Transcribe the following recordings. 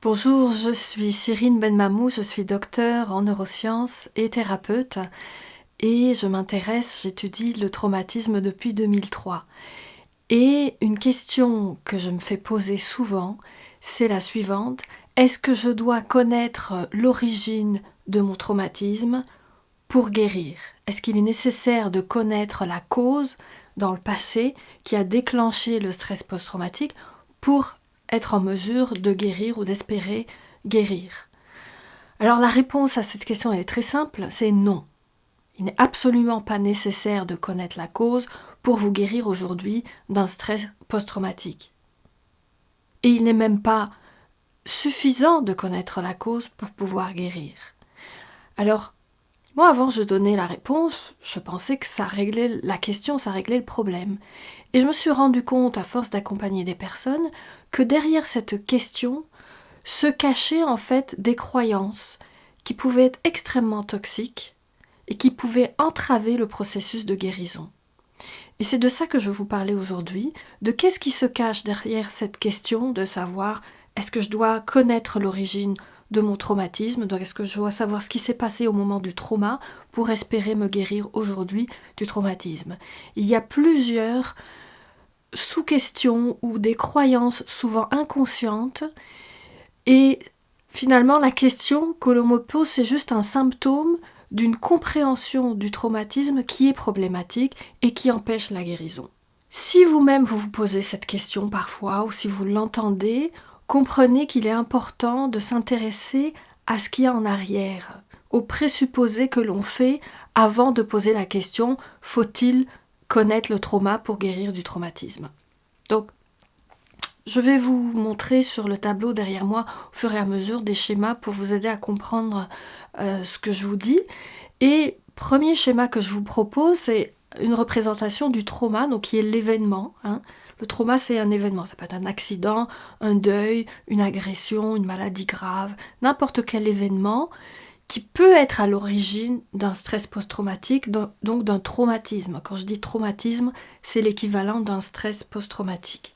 Bonjour, je suis Cyrine Benmamou, je suis docteure en neurosciences et thérapeute et j'étudie le traumatisme depuis 2003. Et une question que je me fais poser souvent, c'est la suivante. Est-ce que je dois connaître l'origine de mon traumatisme pour guérir? Est-ce qu'il est nécessaire de connaître la cause dans le passé qui a déclenché le stress post-traumatique pour être en mesure de guérir ou d'espérer guérir? Alors la réponse à cette question elle est très simple, c'est non. Il n'est absolument pas nécessaire de connaître la cause pour vous guérir aujourd'hui d'un stress post-traumatique. Et il n'est même pas suffisant de connaître la cause pour pouvoir guérir. Alors, moi avant je donnais la réponse, je pensais que ça réglait la question, ça réglait le problème. Et je me suis rendu compte, à force d'accompagner des personnes, que derrière cette question se cachaient en fait des croyances qui pouvaient être extrêmement toxiques et qui pouvaient entraver le processus de guérison. Et c'est de ça que je vais vous parler aujourd'hui, de qu'est-ce qui se cache derrière cette question de savoir est-ce que je dois connaître l'origine de mon traumatisme, donc est-ce que je dois savoir ce qui s'est passé au moment du trauma pour espérer me guérir aujourd'hui du traumatisme. Il y a plusieurs sous-questions ou des croyances souvent inconscientes et finalement la question que l'on me pose c'est juste un symptôme d'une compréhension du traumatisme qui est problématique et qui empêche la guérison. Si vous-même vous vous posez cette question parfois ou si vous l'entendez, comprenez qu'il est important de s'intéresser à ce qu'il y a en arrière, aux présupposés que l'on fait avant de poser la question « faut-il connaître le trauma pour guérir du traumatisme ?» Donc, je vais vous montrer sur le tableau derrière moi au fur et à mesure des schémas pour vous aider à comprendre ce que je vous dis. Et premier schéma que je vous propose, c'est une représentation du trauma, donc qui est l'événement. Le trauma, c'est un événement. Ça peut être un accident, un deuil, une agression, une maladie grave, n'importe quel événement qui peut être à l'origine d'un stress post-traumatique, donc d'un traumatisme. Quand je dis traumatisme, c'est l'équivalent d'un stress post-traumatique.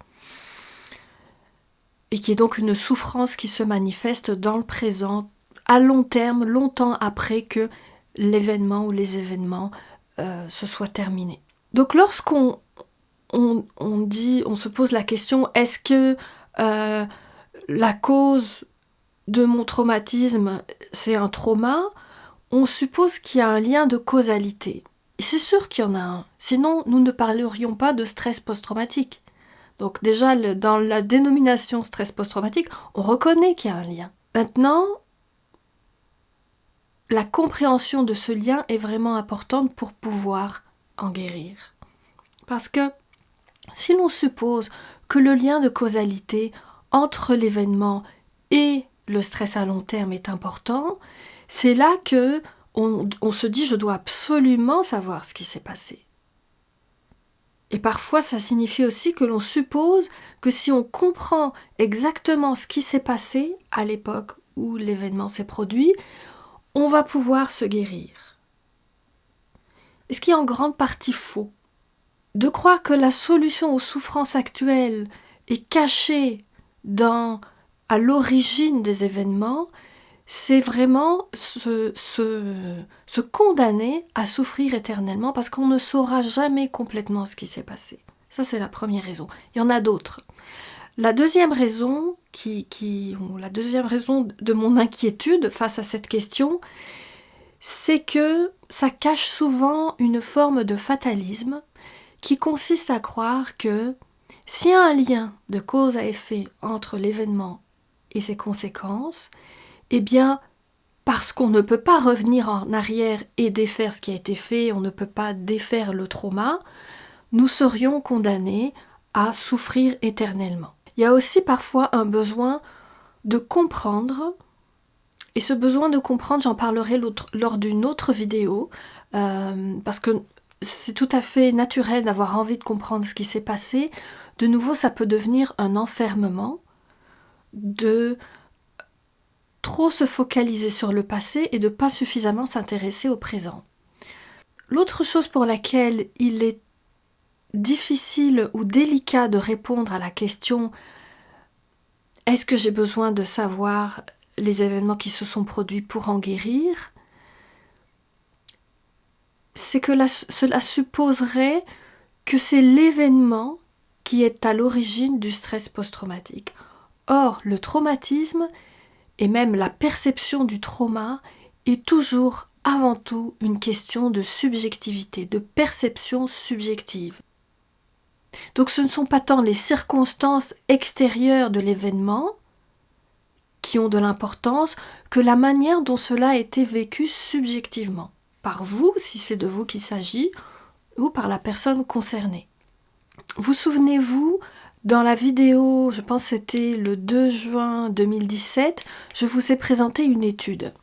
Et qui est donc une souffrance qui se manifeste dans le présent, à long terme, longtemps après que l'événement ou les événements se soient terminés. Donc lorsqu'on se pose la question, est-ce que la cause de mon traumatisme, c'est un trauma, on suppose qu'il y a un lien de causalité. Et c'est sûr qu'il y en a un, sinon nous ne parlerions pas de stress post-traumatique. Donc déjà, dans la dénomination stress post-traumatique, on reconnaît qu'il y a un lien. Maintenant, la compréhension de ce lien est vraiment importante pour pouvoir en guérir. Parce que si l'on suppose que le lien de causalité entre l'événement et le stress à long terme est important, c'est là que on se dit je dois absolument savoir ce qui s'est passé. Et parfois, ça signifie aussi que l'on suppose que si on comprend exactement ce qui s'est passé à l'époque où l'événement s'est produit, on va pouvoir se guérir. Et ce qui est en grande partie faux. De croire que la solution aux souffrances actuelles est cachée à l'origine des événements, c'est vraiment se condamner à souffrir éternellement parce qu'on ne saura jamais complètement ce qui s'est passé. Ça, c'est la première raison. Il y en a d'autres. La deuxième raison, la deuxième raison de mon inquiétude face à cette question, c'est que ça cache souvent une forme de fatalisme qui consiste à croire que s'il y a un lien de cause à effet entre l'événement et ses conséquences, eh bien, parce qu'on ne peut pas revenir en arrière et défaire ce qui a été fait, on ne peut pas défaire le trauma, nous serions condamnés à souffrir éternellement. Il y a aussi parfois un besoin de comprendre, et ce besoin de comprendre, j'en parlerai lors d'une autre vidéo, parce que c'est tout à fait naturel d'avoir envie de comprendre ce qui s'est passé. De nouveau, ça peut devenir un enfermement de trop se focaliser sur le passé et de pas suffisamment s'intéresser au présent. L'autre chose pour laquelle il est difficile ou délicat de répondre à la question Est-ce que j'ai besoin de savoir les événements qui se sont produits pour en guérir? C'est que cela supposerait que c'est l'événement qui est à l'origine du stress post-traumatique. Or, le traumatisme et même la perception du trauma est toujours avant tout une question de subjectivité, de perception subjective. Donc ce ne sont pas tant les circonstances extérieures de l'événement qui ont de l'importance que la manière dont cela a été vécu subjectivement, par vous, si c'est de vous qu'il s'agit, ou par la personne concernée. Vous souvenez-vous, dans la vidéo, je pense que c'était le 2 juin 2017, je vous ai présenté une étude.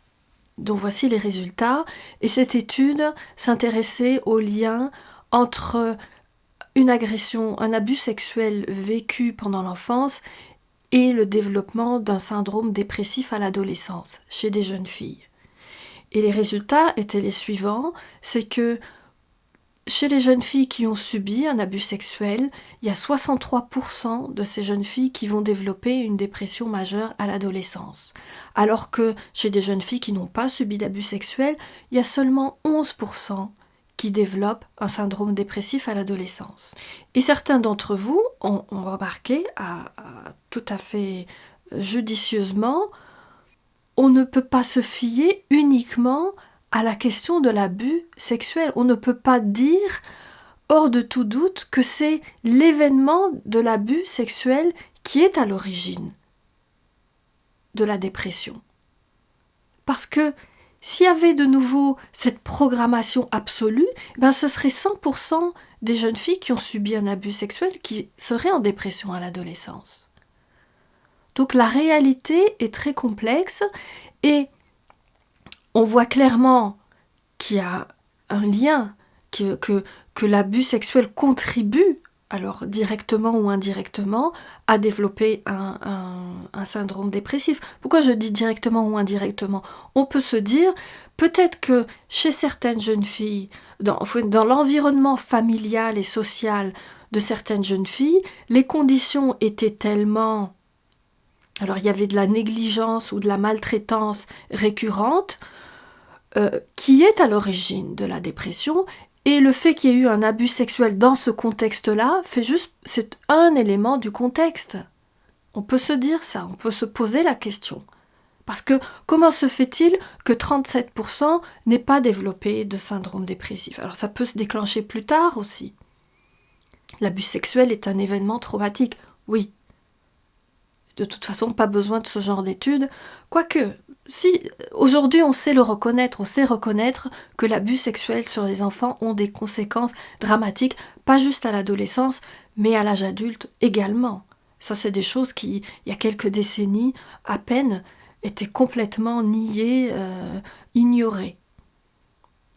Donc voici les résultats. Et cette étude s'intéressait au lien entre une agression, un abus sexuel vécu pendant l'enfance et le développement d'un syndrome dépressif à l'adolescence chez des jeunes filles. Et les résultats étaient les suivants, c'est que chez les jeunes filles qui ont subi un abus sexuel, il y a 63% de ces jeunes filles qui vont développer une dépression majeure à l'adolescence. Alors que chez des jeunes filles qui n'ont pas subi d'abus sexuel, il y a seulement 11% qui développent un syndrome dépressif à l'adolescence. Et certains d'entre vous ont remarqué, tout à fait judicieusement, on ne peut pas se fier uniquement à la question de l'abus sexuel. On ne peut pas dire, hors de tout doute, que c'est l'événement de l'abus sexuel qui est à l'origine de la dépression. Parce que s'il y avait de nouveau cette programmation absolue, ce serait 100% des jeunes filles qui ont subi un abus sexuel qui seraient en dépression à l'adolescence. Donc la réalité est très complexe et on voit clairement qu'il y a un lien, que l'abus sexuel contribue, alors directement ou indirectement, à développer un syndrome dépressif. Pourquoi je dis directement ou indirectement? On peut se dire, peut-être que chez certaines jeunes filles, dans l'environnement familial et social de certaines jeunes filles, les conditions étaient tellement... Alors il y avait de la négligence ou de la maltraitance récurrente, qui est à l'origine de la dépression, et le fait qu'il y ait eu un abus sexuel dans ce contexte-là, c'est un élément du contexte. On peut se dire ça, on peut se poser la question. Parce que comment se fait-il que 37% n'aient pas développé de syndrome dépressif? Alors ça peut se déclencher plus tard aussi. L'abus sexuel est un événement traumatique, oui. De toute façon, pas besoin de ce genre d'études. Quoique, si aujourd'hui on sait reconnaître que l'abus sexuel sur les enfants ont des conséquences dramatiques, pas juste à l'adolescence, mais à l'âge adulte également. Ça, c'est des choses qui, il y a quelques décennies à peine, étaient complètement niées, ignorées.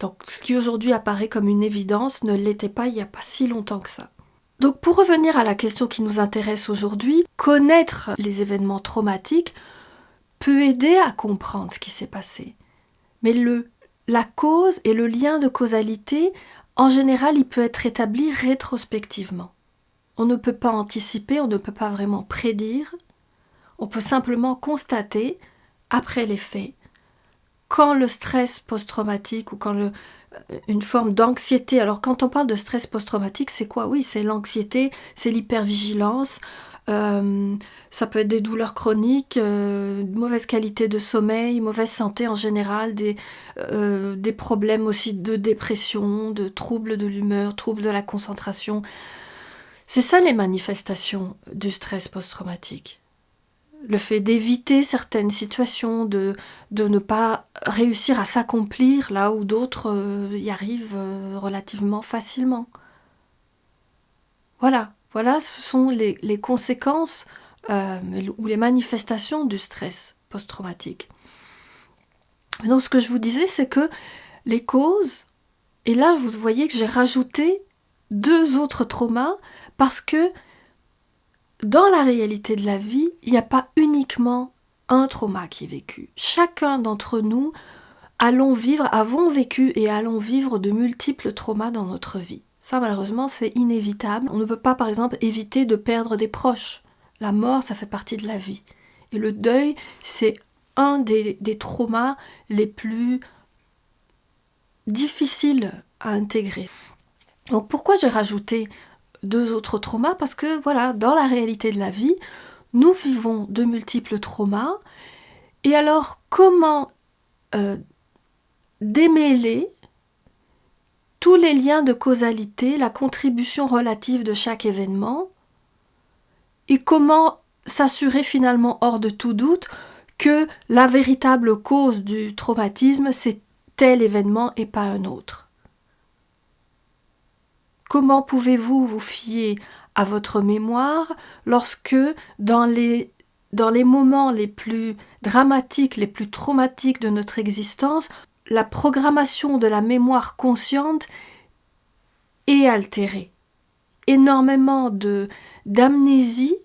Donc, ce qui aujourd'hui apparaît comme une évidence ne l'était pas il n'y a pas si longtemps que ça. Donc pour revenir à la question qui nous intéresse aujourd'hui, connaître les événements traumatiques peut aider à comprendre ce qui s'est passé. Mais la cause et le lien de causalité, en général, il peut être établi rétrospectivement. On ne peut pas anticiper, on ne peut pas vraiment prédire, on peut simplement constater, après les faits, quand le stress post-traumatique ou quand une forme d'anxiété. Alors quand on parle de stress post-traumatique, c'est quoi? Oui, c'est l'anxiété, c'est l'hypervigilance, ça peut être des douleurs chroniques, mauvaise qualité de sommeil, mauvaise santé en général, des problèmes aussi de dépression, de troubles de l'humeur, troubles de la concentration. C'est ça les manifestations du stress post-traumatique. Le fait d'éviter certaines situations, de ne pas réussir à s'accomplir là où d'autres y arrivent relativement facilement. Voilà, ce sont les conséquences ou les manifestations du stress post-traumatique. Donc ce que je vous disais, c'est que les causes, et là vous voyez que j'ai rajouté 2 autres traumas parce que dans la réalité de la vie, il n'y a pas uniquement un trauma qui est vécu. Chacun d'entre nous avons vécu et allons vivre de multiples traumas dans notre vie. Ça, malheureusement, c'est inévitable. On ne peut pas, par exemple, éviter de perdre des proches. La mort, ça fait partie de la vie. Et le deuil, c'est un des traumas les plus difficiles à intégrer. Donc pourquoi j'ai rajouté 2 autres traumas? Parce que voilà, dans la réalité de la vie, nous vivons de multiples traumas. Et alors, comment démêler tous les liens de causalité, la contribution relative de chaque événement, et comment s'assurer finalement hors de tout doute que la véritable cause du traumatisme, c'est tel événement et pas un autre. Comment pouvez-vous vous fier à votre mémoire lorsque dans les moments les plus dramatiques, les plus traumatiques de notre existence, la programmation de la mémoire consciente est altérée? Énormément d'amnésies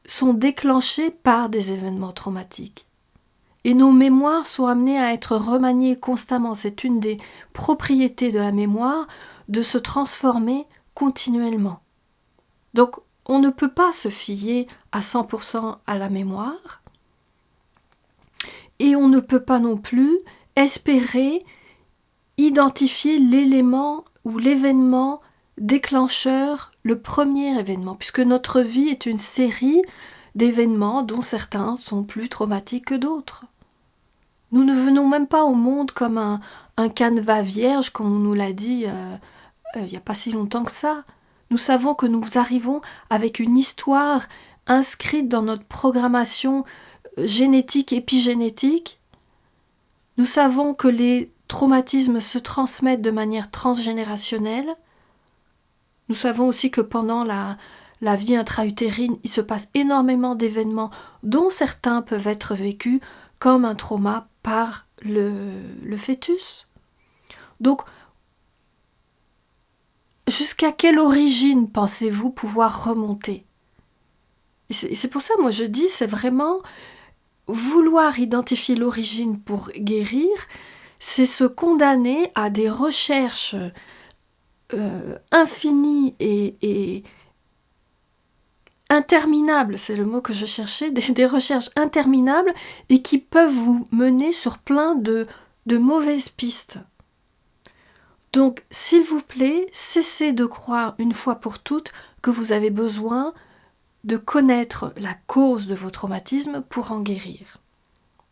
sont déclenchées par des événements traumatiques. Et nos mémoires sont amenées à être remaniées constamment. C'est une des propriétés de la mémoire de se transformer continuellement. Donc, on ne peut pas se fier à 100% à la mémoire. Et on ne peut pas non plus espérer identifier l'élément ou l'événement déclencheur, le premier événement, puisque notre vie est une série d'événements dont certains sont plus traumatiques que d'autres. Nous ne venons même pas au monde comme un canevas vierge, comme on nous l'a dit il n'y a pas si longtemps que ça. Nous savons que nous arrivons avec une histoire inscrite dans notre programmation génétique, épigénétique. Nous savons que les traumatismes se transmettent de manière transgénérationnelle. Nous savons aussi que pendant la vie intra-utérine, il se passe énormément d'événements dont certains peuvent être vécus comme un trauma par le fœtus. Donc, jusqu'à quelle origine pensez-vous pouvoir remonter? Et c'est pour ça, moi je dis, c'est vraiment vouloir identifier l'origine pour guérir, c'est se condamner à des recherches infinies et interminables, c'est le mot que je cherchais, des recherches interminables et qui peuvent vous mener sur plein de mauvaises pistes. Donc, s'il vous plaît, cessez de croire une fois pour toutes que vous avez besoin de connaître la cause de vos traumatismes pour en guérir.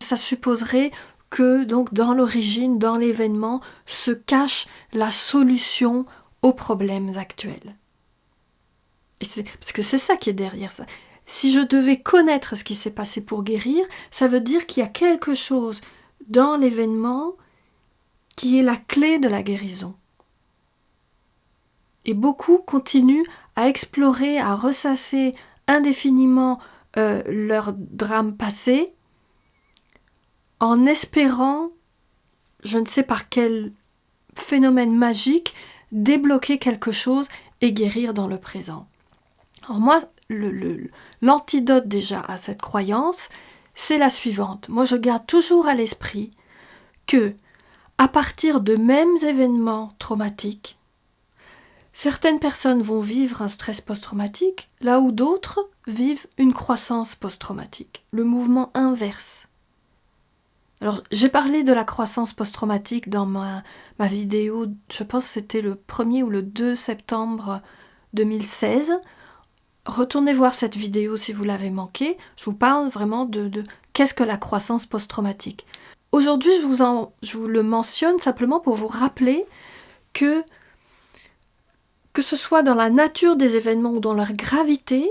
Ça supposerait que donc dans l'origine, dans l'événement, se cache la solution aux problèmes actuels. Parce que c'est ça qui est derrière ça. Si je devais connaître ce qui s'est passé pour guérir, ça veut dire qu'il y a quelque chose dans l'événement qui est la clé de la guérison. Et beaucoup continuent à explorer, à ressasser indéfiniment leur drame passé, en espérant, je ne sais par quel phénomène magique, débloquer quelque chose et guérir dans le présent. Alors moi, l'antidote déjà à cette croyance, c'est la suivante. Moi, je garde toujours à l'esprit que, à partir de mêmes événements traumatiques, certaines personnes vont vivre un stress post-traumatique, là où d'autres vivent une croissance post-traumatique, le mouvement inverse. Alors, j'ai parlé de la croissance post-traumatique dans ma vidéo, je pense que c'était le 1er ou le 2 septembre 2016. Retournez voir cette vidéo si vous l'avez manquée. Je vous parle vraiment de qu'est-ce que la croissance post-traumatique. Aujourd'hui, je vous le mentionne simplement pour vous rappeler que ce soit dans la nature des événements ou dans leur gravité,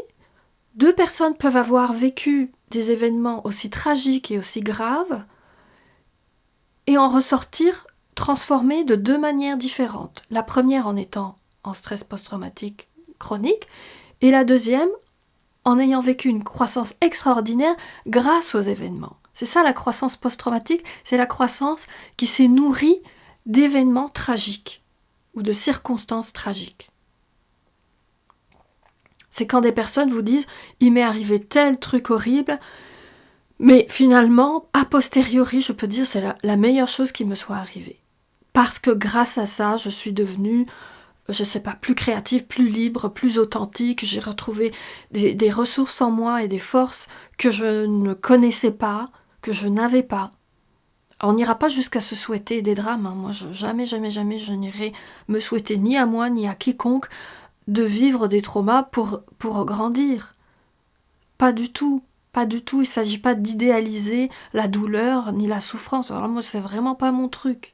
2 personnes peuvent avoir vécu des événements aussi tragiques et aussi graves et en ressortir transformés de 2 manières différentes. La première en étant en stress post-traumatique chronique et la deuxième en ayant vécu une croissance extraordinaire grâce aux événements. C'est ça la croissance post-traumatique, c'est la croissance qui s'est nourrie d'événements tragiques ou de circonstances tragiques. C'est quand des personnes vous disent « il m'est arrivé tel truc horrible », mais finalement, a posteriori, je peux dire c'est la meilleure chose qui me soit arrivée. Parce que grâce à ça, je suis devenue je sais pas, plus créative, plus libre, plus authentique. J'ai retrouvé des ressources en moi et des forces que je ne connaissais pas, que je n'avais pas. On n'ira pas jusqu'à se souhaiter des drames. Moi, jamais, jamais, jamais, je n'irai me souhaiter ni à moi, ni à quiconque de vivre des traumas pour grandir. Pas du tout. Pas du tout. Il ne s'agit pas d'idéaliser la douleur ni la souffrance. Alors moi, c'est vraiment pas mon truc.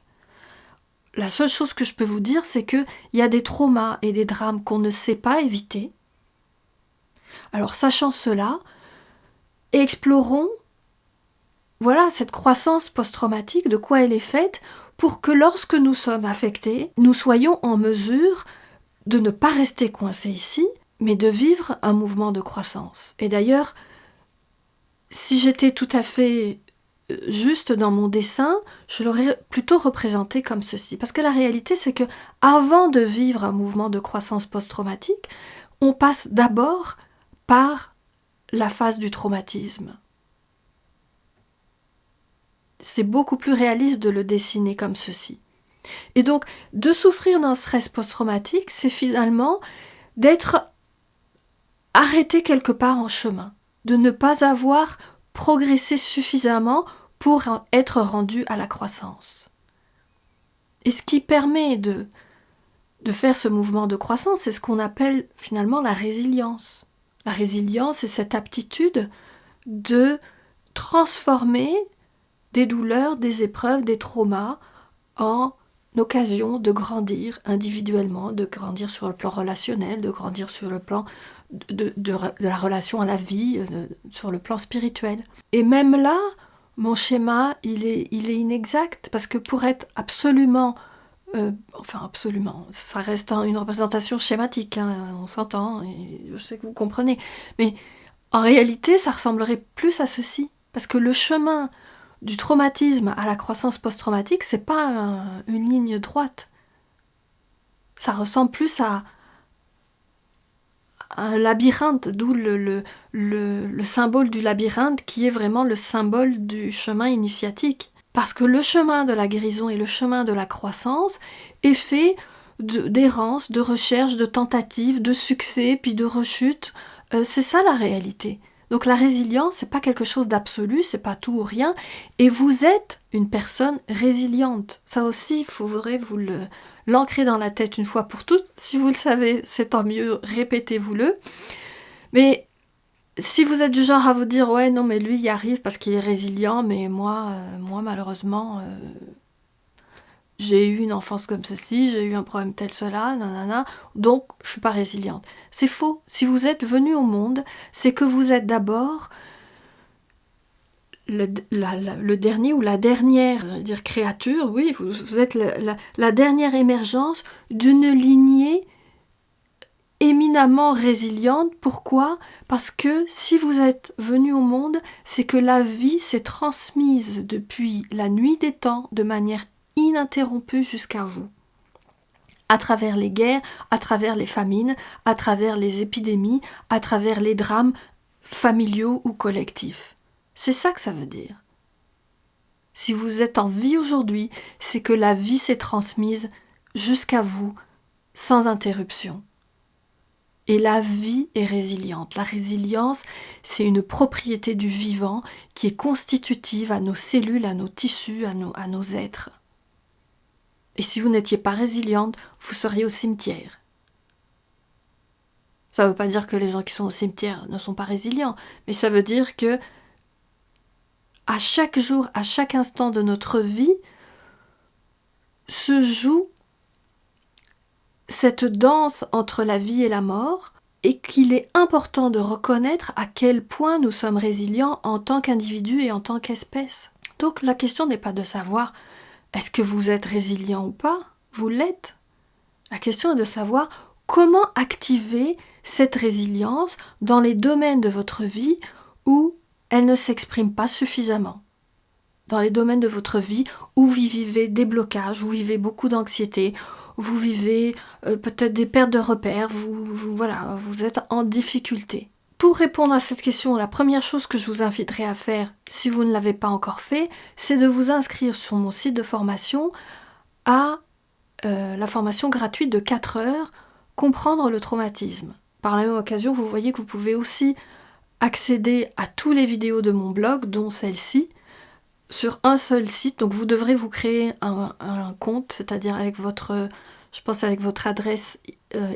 La seule chose que je peux vous dire, c'est qu'il y a des traumas et des drames qu'on ne sait pas éviter. Alors, sachant cela, explorons, voilà, cette croissance post-traumatique, de quoi elle est faite, pour que lorsque nous sommes affectés, nous soyons en mesure de ne pas rester coincés ici, mais de vivre un mouvement de croissance. Et d'ailleurs, si j'étais tout à fait juste dans mon dessin, je l'aurais plutôt représenté comme ceci. Parce que la réalité, c'est que avant de vivre un mouvement de croissance post-traumatique, on passe d'abord par la phase du traumatisme. C'est beaucoup plus réaliste de le dessiner comme ceci. Et donc, de souffrir d'un stress post-traumatique, c'est finalement d'être arrêté quelque part en chemin, de ne pas avoir progressé suffisamment pour être rendu à la croissance. Et ce qui permet de faire ce mouvement de croissance, c'est ce qu'on appelle finalement la résilience. La résilience, c'est cette aptitude de transformer des douleurs, des épreuves, des traumas en occasion de grandir individuellement, de grandir sur le plan relationnel, de grandir sur le plan de la relation à la vie, sur le plan spirituel. Et même là, mon schéma, il est inexact, parce que pour être absolument, ça reste une représentation schématique, hein, on s'entend, et je sais que vous comprenez, mais en réalité, ça ressemblerait plus à ceci, parce que le chemin du traumatisme à la croissance post-traumatique, c'est pas une ligne droite. Ça ressemble plus à un labyrinthe, d'où le symbole du labyrinthe qui est vraiment le symbole du chemin initiatique. Parce que le chemin de la guérison et le chemin de la croissance est fait d'errance, de recherche, de tentatives, de succès, puis de rechute. C'est ça la réalité. Donc la résilience, c'est pas quelque chose d'absolu, c'est pas tout ou rien, et vous êtes une personne résiliente. Ça aussi, il faudrait vous l'ancrer dans la tête une fois pour toutes. Si vous le savez, c'est tant mieux, répétez-vous-le. Mais si vous êtes du genre à vous dire « Ouais, non, mais lui, il y arrive parce qu'il est résilient, mais moi malheureusement, j'ai eu une enfance comme ceci, j'ai eu un problème tel cela, nanana, donc je suis pas résiliente. » C'est faux. Si vous êtes venu au monde, c'est que vous êtes d'abord le dernier ou la dernière, je veux dire créature, oui, vous êtes la dernière émergence d'une lignée éminemment résiliente. Pourquoi ? Parce que si vous êtes venu au monde, c'est que la vie s'est transmise depuis la nuit des temps de manière ininterrompue jusqu'à vous. À travers les guerres, à travers les famines, à travers les épidémies, à travers les drames familiaux ou collectifs. C'est ça que ça veut dire. Si vous êtes en vie aujourd'hui, c'est que la vie s'est transmise jusqu'à vous sans interruption. Et la vie est résiliente. La résilience, c'est une propriété du vivant qui est constitutive à nos cellules, à nos tissus, à nos êtres. Et si vous n'étiez pas résiliente, vous seriez au cimetière. Ça ne veut pas dire que les gens qui sont au cimetière ne sont pas résilients, mais ça veut dire que à chaque jour, à chaque instant de notre vie, se joue cette danse entre la vie et la mort, et qu'il est important de reconnaître à quel point nous sommes résilients en tant qu'individus et en tant qu'espèce. Donc la question n'est pas de savoir est-ce que vous êtes résilient ou pas, vous l'êtes. La question est de savoir comment activer cette résilience dans les domaines de votre vie où elle ne s'exprime pas suffisamment. Dans les domaines de votre vie où vous vivez des blocages, vous vivez beaucoup d'anxiété, vous vivez peut-être des pertes de repères, vous êtes en difficulté. Pour répondre à cette question, la première chose que je vous inviterai à faire, si vous ne l'avez pas encore fait, c'est de vous inscrire sur mon site de formation à la formation gratuite de 4 heures, comprendre le traumatisme. Par la même occasion, vous voyez que vous pouvez aussi accéder à tous les vidéos de mon blog, dont celle-ci, sur un seul site. Donc vous devrez vous créer un compte, c'est-à-dire avec votre adresse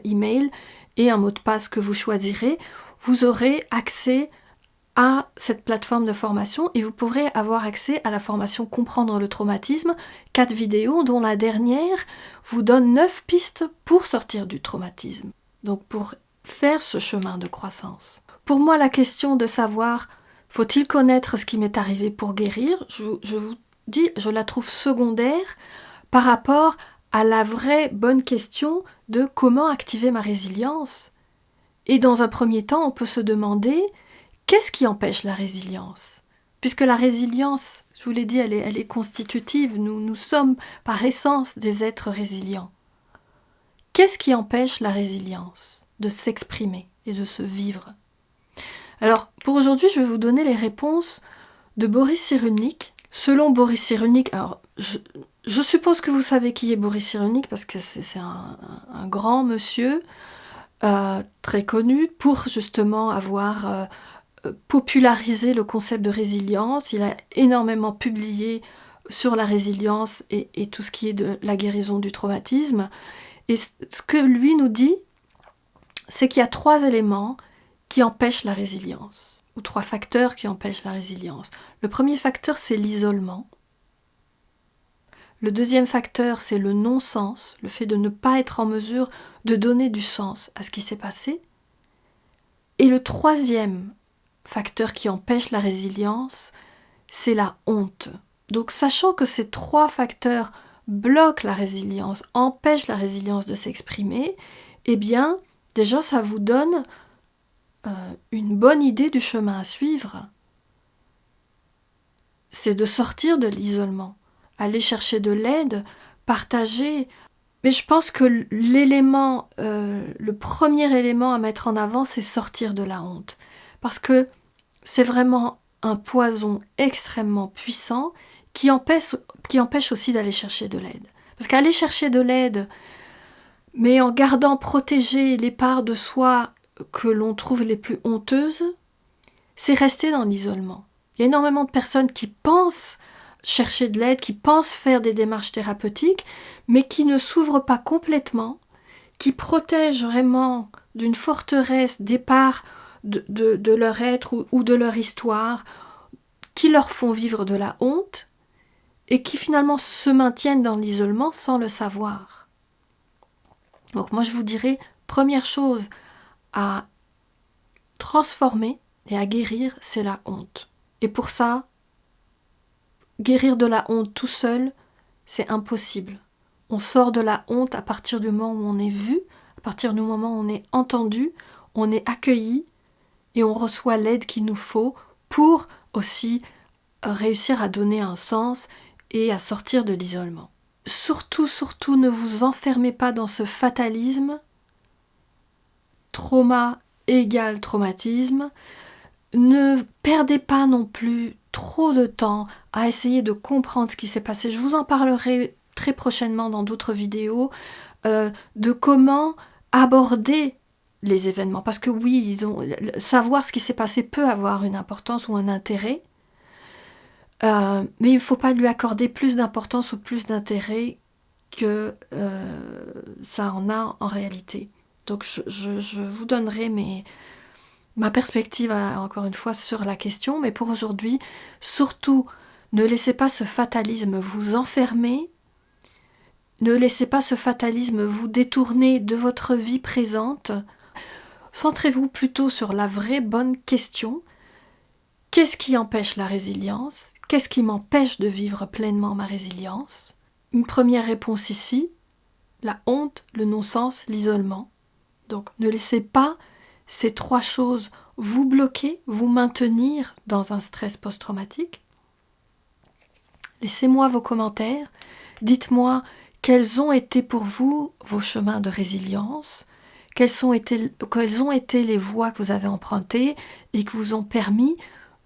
email et un mot de passe que vous choisirez. Vous aurez accès à cette plateforme de formation et vous pourrez avoir accès à la formation Comprendre le traumatisme, 4 vidéos dont la dernière vous donne 9 pistes pour sortir du traumatisme. Donc pour faire ce chemin de croissance. Pour moi, la question de savoir faut-il connaître ce qui m'est arrivé pour guérir, je vous dis, je la trouve secondaire par rapport à la vraie bonne question de comment activer ma résilience. Et dans un premier temps, on peut se demander qu'est-ce qui empêche la résilience ? Puisque la résilience, je vous l'ai dit, elle est constitutive, nous sommes par essence des êtres résilients. Qu'est-ce qui empêche la résilience de s'exprimer et de se vivre ? Alors, pour aujourd'hui, je vais vous donner les réponses de Boris Cyrulnik. Selon Boris Cyrulnik, alors je suppose que vous savez qui est Boris Cyrulnik parce que c'est un grand monsieur très connu pour justement avoir popularisé le concept de résilience. Il a énormément publié sur la résilience et tout ce qui est de la guérison du traumatisme. Et ce que lui nous dit, c'est qu'il y a 3 éléments qui empêchent la résilience, ou 3 facteurs qui empêchent la résilience. Le premier facteur, c'est l'isolement. Le deuxième facteur, c'est le non-sens, le fait de ne pas être en mesure de donner du sens à ce qui s'est passé. Et le troisième facteur qui empêche la résilience, c'est la honte. Donc, sachant que ces 3 facteurs bloquent la résilience, empêchent la résilience de s'exprimer, eh bien, déjà, ça vous donne une bonne idée du chemin à suivre. C'est de sortir de l'isolement, aller chercher de l'aide, partager. Mais je pense que le premier élément à mettre en avant, c'est sortir de la honte. Parce que c'est vraiment un poison extrêmement puissant qui empêche aussi d'aller chercher de l'aide. Parce qu'aller chercher de l'aide, mais en gardant protégées les parts de soi que l'on trouve les plus honteuses, c'est rester dans l'isolement. Il y a énormément de personnes qui pensent chercher de l'aide, qui pensent faire des démarches thérapeutiques, mais qui ne s'ouvrent pas complètement, qui protègent vraiment d'une forteresse des parts de leur être ou de leur histoire, qui leur font vivre de la honte, et qui finalement se maintiennent dans l'isolement sans le savoir. Donc moi je vous dirais, première chose à transformer et à guérir, c'est la honte. Et pour ça, guérir de la honte tout seul, c'est impossible. On sort de la honte à partir du moment où on est vu, à partir du moment où on est entendu, on est accueilli et on reçoit l'aide qu'il nous faut pour aussi réussir à donner un sens et à sortir de l'isolement. Surtout, ne vous enfermez pas dans ce fatalisme. Trauma égale traumatisme. Ne perdez pas non plus trop de temps à essayer de comprendre ce qui s'est passé. Je vous en parlerai très prochainement dans d'autres vidéos de comment aborder les événements. Parce que oui, savoir ce qui s'est passé peut avoir une importance ou un intérêt, mais il ne faut pas lui accorder plus d'importance ou plus d'intérêt que ça en a en réalité. Donc je vous donnerai ma perspective, encore une fois, sur la question. Mais pour aujourd'hui, surtout, ne laissez pas ce fatalisme vous enfermer. Ne laissez pas ce fatalisme vous détourner de votre vie présente. Centrez-vous plutôt sur la vraie bonne question. Qu'est-ce qui empêche la résilience ? Qu'est-ce qui m'empêche de vivre pleinement ma résilience ? Une première réponse ici, la honte, le non-sens, l'isolement. Donc ne laissez pas ces 3 choses vous bloquer, vous maintenir dans un stress post-traumatique. Laissez-moi vos commentaires. Dites-moi quels ont été pour vous vos chemins de résilience, quelles ont été les voies que vous avez empruntées et qui vous ont permis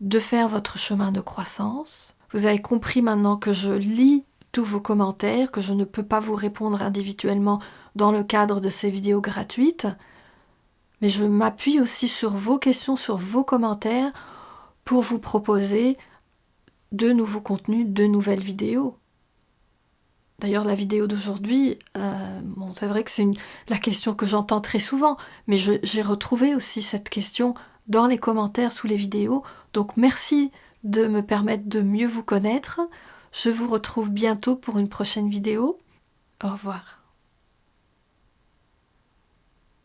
de faire votre chemin de croissance. Vous avez compris maintenant que je lis tous vos commentaires, que je ne peux pas vous répondre individuellement dans le cadre de ces vidéos gratuites, mais je m'appuie aussi sur vos questions, sur vos commentaires pour vous proposer de nouveaux contenus, de nouvelles vidéos. D'ailleurs, la vidéo d'aujourd'hui, c'est vrai que c'est la question que j'entends très souvent, mais j'ai retrouvé aussi cette question dans les commentaires sous les vidéos. Donc merci de me permettre de mieux vous connaître. Je vous retrouve bientôt pour une prochaine vidéo. Au revoir.